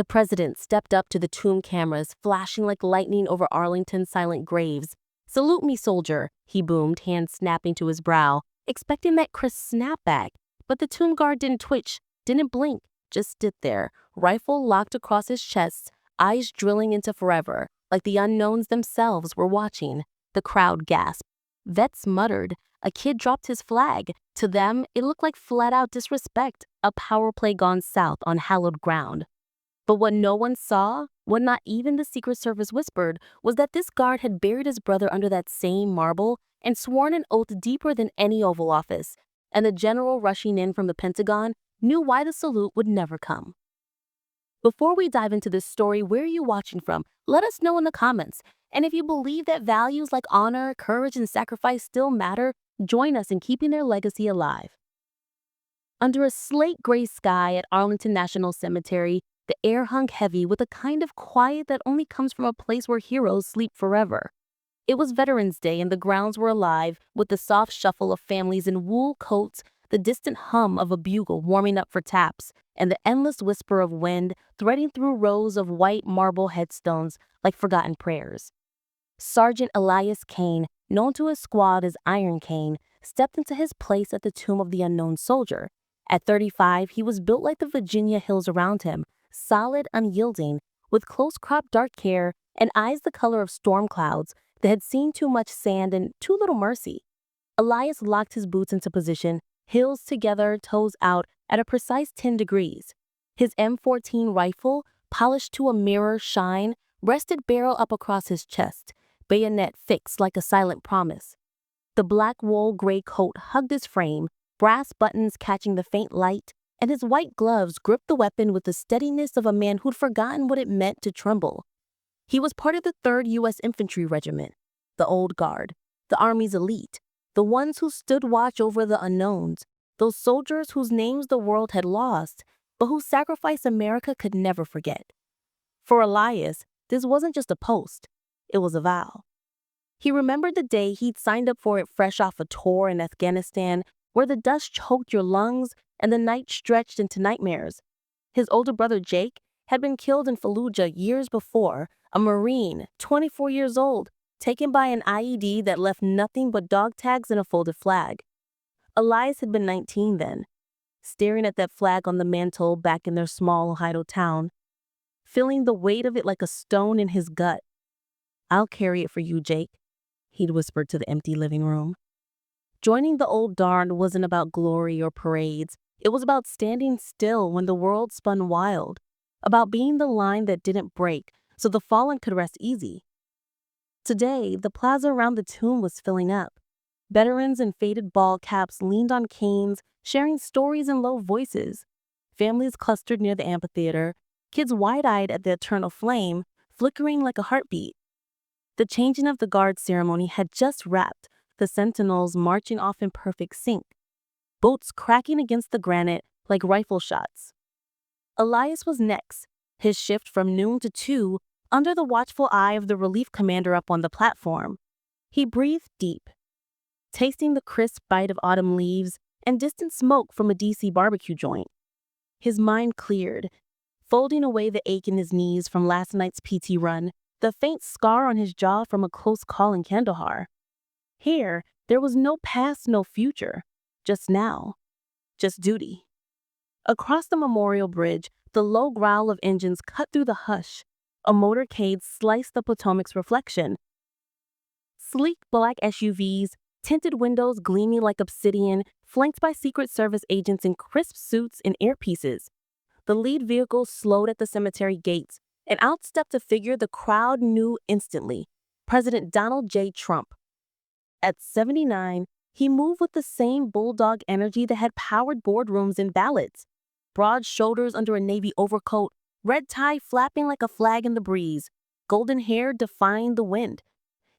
The president stepped up to the tomb cameras, flashing like lightning over Arlington's silent graves. "Salute me, soldier," he boomed, hand snapping to his brow, expecting that crisp snapback. But the tomb guard didn't twitch, didn't blink, just stood there, rifle locked across his chest, eyes drilling into forever, like the unknowns themselves were watching. The crowd gasped. Vets muttered. A kid dropped his flag. To them, it looked like flat-out disrespect, a power play gone south on hallowed ground. But what no one saw, what not even the Secret Service whispered, was that this guard had buried his brother under that same marble and sworn an oath deeper than any Oval Office. And the general rushing in from the Pentagon knew why the salute would never come. Before we dive into this story, where are you watching from? Let us know in the comments. And if you believe that values like honor, courage, and sacrifice still matter, join us in keeping their legacy alive. Under a slate gray sky at Arlington National Cemetery, the air hung heavy with a kind of quiet that only comes from a place where heroes sleep forever. It was Veterans Day and the grounds were alive with the soft shuffle of families in wool coats, the distant hum of a bugle warming up for taps, and the endless whisper of wind threading through rows of white marble headstones like forgotten prayers. Sergeant Elias Kane, known to his squad as Iron Cane, stepped into his place at the tomb of the unknown soldier. At 35, he was built like the Virginia hills around him, solid, unyielding, with close-cropped dark hair and eyes the color of storm clouds that had seen too much sand and too little mercy. Elias locked his boots into position, heels together, toes out, at a precise 10 degrees. His M14 rifle, polished to a mirror shine, rested barrel up across his chest, bayonet fixed like a silent promise. The black wool gray coat hugged his frame, brass buttons catching the faint light, and his white gloves gripped the weapon with the steadiness of a man who'd forgotten what it meant to tremble. He was part of the 3rd U.S. Infantry Regiment, the Old Guard, the Army's elite, the ones who stood watch over the unknowns, those soldiers whose names the world had lost, but whose sacrifice America could never forget. For Elias, this wasn't just a post, it was a vow. He remembered the day he'd signed up for it fresh off a tour in Afghanistan, where the dust choked your lungs and the night stretched into nightmares. His older brother Jake had been killed in Fallujah years before, a Marine, 24 years old, taken by an IED that left nothing but dog tags and a folded flag. Elias had been 19 then, staring at that flag on the mantle back in their small Ohio town, feeling the weight of it like a stone in his gut. "I'll carry it for you, Jake," he'd whispered to the empty living room. Joining the old guard wasn't about glory or parades. It was about standing still when the world spun wild, about being the line that didn't break so the fallen could rest easy. Today, the plaza around the tomb was filling up. Veterans in faded ball caps leaned on canes, sharing stories in low voices. Families clustered near the amphitheater, kids wide-eyed at the eternal flame, flickering like a heartbeat. The changing of the guard ceremony had just wrapped, the sentinels marching off in perfect sync, bolts cracking against the granite like rifle shots. Elias was next, his shift from noon to 2, under the watchful eye of the relief commander up on the platform. He breathed deep, tasting the crisp bite of autumn leaves and distant smoke from a DC barbecue joint. His mind cleared, folding away the ache in his knees from last night's PT run, the faint scar on his jaw from a close call in Kandahar. Here, there was no past, no future, just now, just duty. Across the Memorial Bridge, the low growl of engines cut through the hush. A motorcade sliced the Potomac's reflection. Sleek black SUVs, tinted windows gleaming like obsidian, flanked by Secret Service agents in crisp suits and earpieces. The lead vehicle slowed at the cemetery gates, and out stepped a figure the crowd knew instantly, President Donald J. Trump. At 79, he moved with the same bulldog energy that had powered boardrooms and ballots. Broad shoulders under a navy overcoat, red tie flapping like a flag in the breeze, golden hair defying the wind.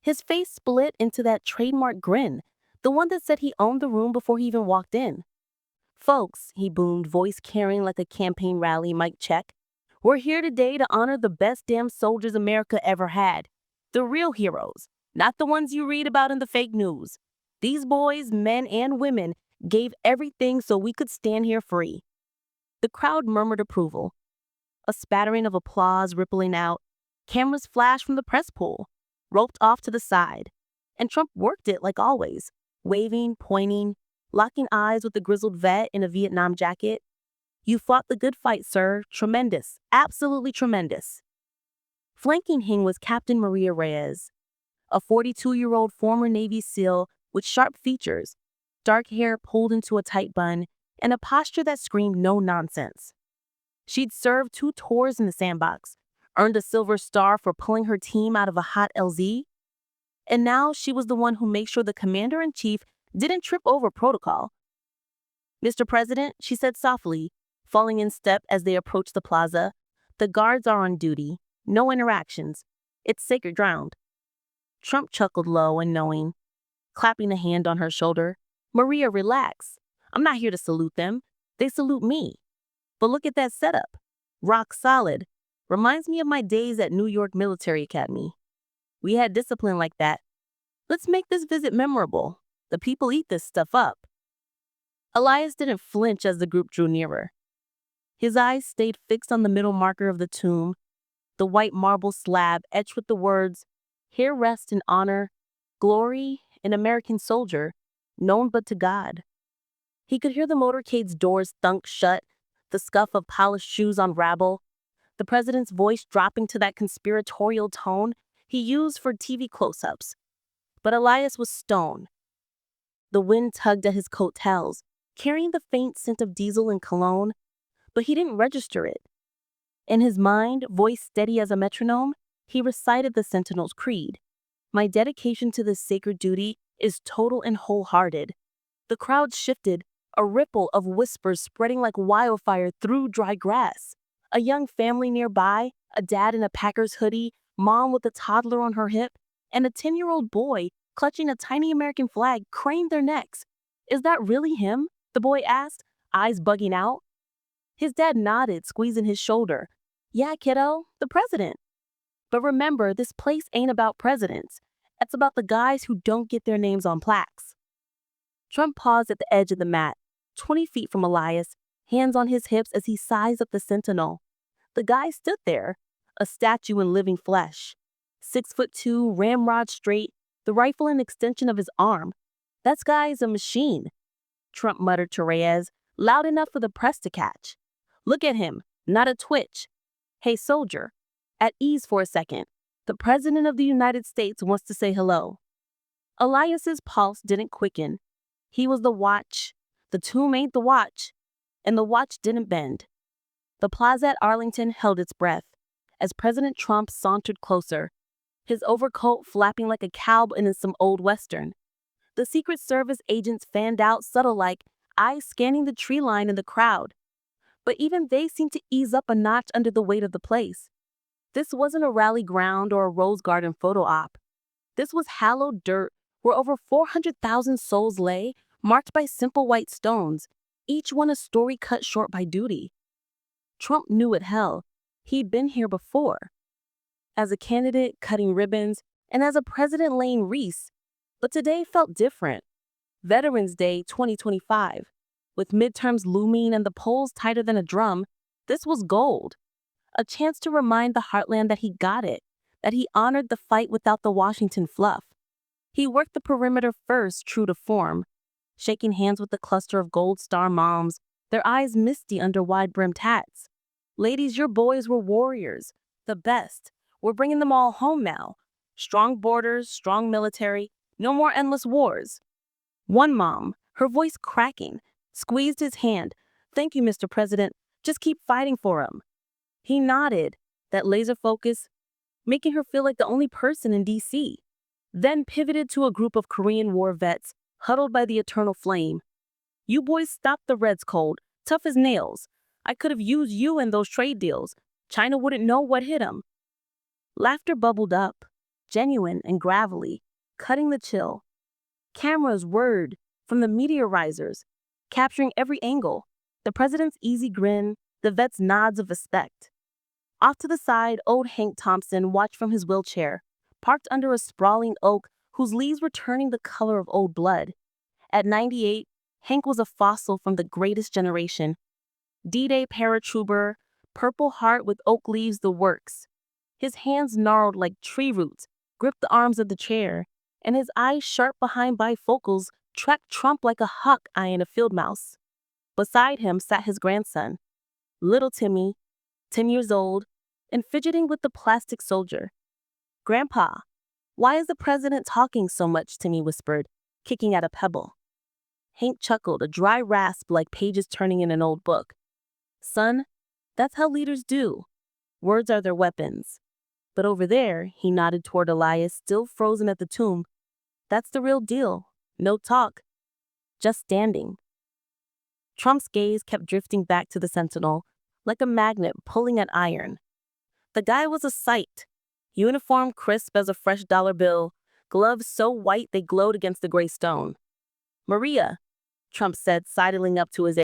His face split into that trademark grin, the one that said he owned the room before he even walked in. "Folks," he boomed, voice carrying like a campaign rally mic check, "we're here today to honor the best damn soldiers America ever had. The real heroes, not the ones you read about in the fake news. These boys, men and women, gave everything so we could stand here free." The crowd murmured approval. A spattering of applause rippling out. Cameras flashed from the press pool, roped off to the side. And Trump worked it like always, waving, pointing, locking eyes with the grizzled vet in a Vietnam jacket. You fought the good fight, sir. Tremendous. Absolutely tremendous. Flanking him was Captain Maria Reyes, a 42-year-old former Navy SEAL with sharp features, dark hair pulled into a tight bun, and a posture that screamed no nonsense. She'd served 2 tours in the sandbox, earned a Silver Star for pulling her team out of a hot LZ, and now she was the one who made sure the commander-in-chief didn't trip over protocol. "Mr. President," she said softly, falling in step as they approached the plaza, "the guards are on duty. No interactions. It's sacred ground." Trump chuckled low and knowing, clapping a hand on her shoulder. "Maria, relax. I'm not here to salute them. They salute me. But look at that setup. Rock solid. Reminds me of my days at New York Military Academy. We had discipline like that. Let's make this visit memorable. The people eat this stuff up." Elias didn't flinch as the group drew nearer. His eyes stayed fixed on the middle marker of the tomb, the white marble slab etched with the words, "Here rest in honor, glory, an American soldier, known but to God." He could hear the motorcade's doors thunk shut, the scuff of polished shoes on rabble, the president's voice dropping to that conspiratorial tone he used for TV close-ups. But Elias was stone. The wind tugged at his coattails, carrying the faint scent of diesel and cologne, but he didn't register it. In his mind, voice steady as a metronome, he recited the Sentinel's creed. "My dedication to this sacred duty is total and wholehearted." The crowd shifted, a ripple of whispers spreading like wildfire through dry grass. A young family nearby, a dad in a Packers hoodie, mom with a toddler on her hip, and a 10-year-old boy clutching a tiny American flag craned their necks. "Is that really him?" the boy asked, eyes bugging out. His dad nodded, squeezing his shoulder. "Yeah, kiddo, the president." But remember, this place ain't about presidents. It's about the guys who don't get their names on plaques. Trump paused at the edge of the mat, 20 feet from Elias, hands on his hips as he sized up the Sentinel. The guy stood there, a statue in living flesh. 6'2", ramrod straight, the rifle an extension of his arm. "That guy's a machine," Trump muttered to Reyes, loud enough for the press to catch. "Look at him, not a twitch. Hey, soldier, at ease for a second. The President of the United States wants to say hello." Elias's pulse didn't quicken. He was the watch. The tomb ain't the watch. And the watch didn't bend. The plaza at Arlington held its breath as President Trump sauntered closer, his overcoat flapping like a cowboy in some old western. The Secret Service agents fanned out subtle-like, eyes scanning the tree line in the crowd. But even they seemed to ease up a notch under the weight of the place. This wasn't a rally ground or a rose garden photo op. This was hallowed dirt where over 400,000 souls lay, marked by simple white stones, each one a story cut short by duty. Trump knew it hell. He'd been here before. As a candidate cutting ribbons, and as a president laying wreaths. But today felt different. Veterans Day 2025. With midterms looming and the polls tighter than a drum, this was gold. A chance to remind the heartland that he got it, that he honored the fight without the Washington fluff. He worked the perimeter first, true to form, shaking hands with the cluster of Gold Star moms, their eyes misty under wide-brimmed hats. "Ladies, your boys were warriors, the best. We're bringing them all home now. Strong borders, strong military, no more endless wars." One mom, her voice cracking, squeezed his hand. "Thank you, Mr. President. Just keep fighting for him." He nodded, that laser focus, making her feel like the only person in D.C., then pivoted to a group of Korean War vets huddled by the eternal flame. "You boys stopped the Reds cold, tough as nails. I could have used you in those trade deals. China wouldn't know what hit them." Laughter bubbled up, genuine and gravelly, cutting the chill. Cameras whirred from the meteorizers, capturing every angle, the president's easy grin, the vet's nods of respect. Off to the side, old Hank Thompson watched from his wheelchair, parked under a sprawling oak whose leaves were turning the color of old blood. At 98, Hank was a fossil from the greatest generation. D-Day paratrooper, purple heart with oak leaves, the works. His hands gnarled like tree roots, gripped the arms of the chair, and his eyes sharp behind bifocals tracked Trump like a hawk eyeing a field mouse. Beside him sat his grandson, little Timmy, 10 years old, and fidgeting with the plastic soldier. "Grandpa, why is the president talking so much?" Timmy whispered, kicking at a pebble. Hank chuckled, a dry rasp like pages turning in an old book. "Son, that's how leaders do. Words are their weapons. But over there," he nodded toward Elias, still frozen at the tomb, "that's the real deal. No talk. Just standing." Trump's gaze kept drifting back to the sentinel, like a magnet pulling at iron. The guy was a sight. Uniform crisp as a fresh dollar bill, gloves so white they glowed against the gray stone. "Maria," Trump said, sidling up to his